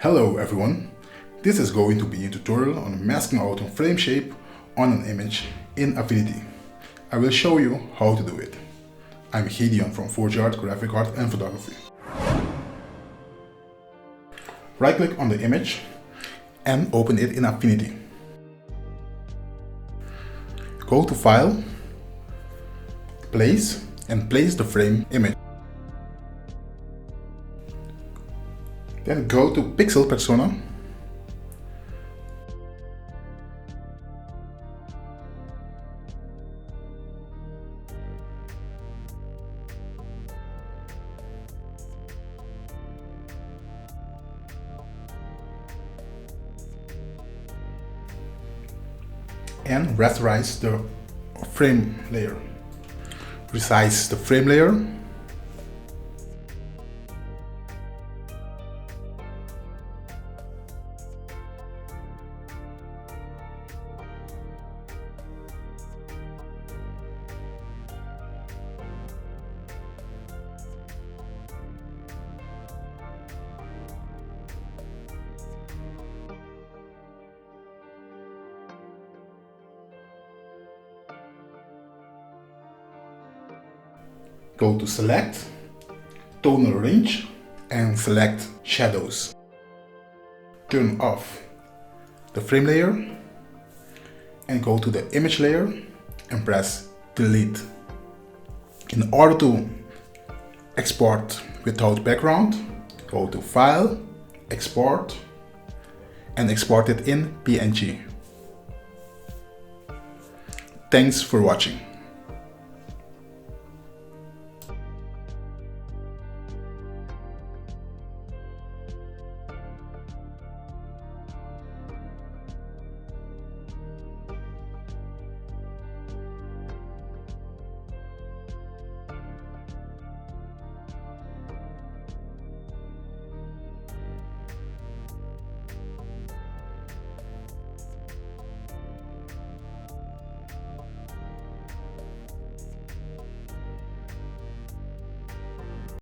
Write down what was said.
Hello everyone, this is going to be a tutorial on masking out a frame shape on an image in Affinity. I will show you how to do it. I'm Gideon from 4G Art, Graphic Art and Photography. Right click on the image and open it in Affinity. Go to File, Place and place the frame image. Then go to Pixel Persona. And rasterize the frame layer. Resize the frame layer. Go to Select, Tonal Range and select Shadows. Turn off the frame layer and go to the image layer and press Delete. In order to export without background, go to File, Export and export it in PNG. Thanks for watching.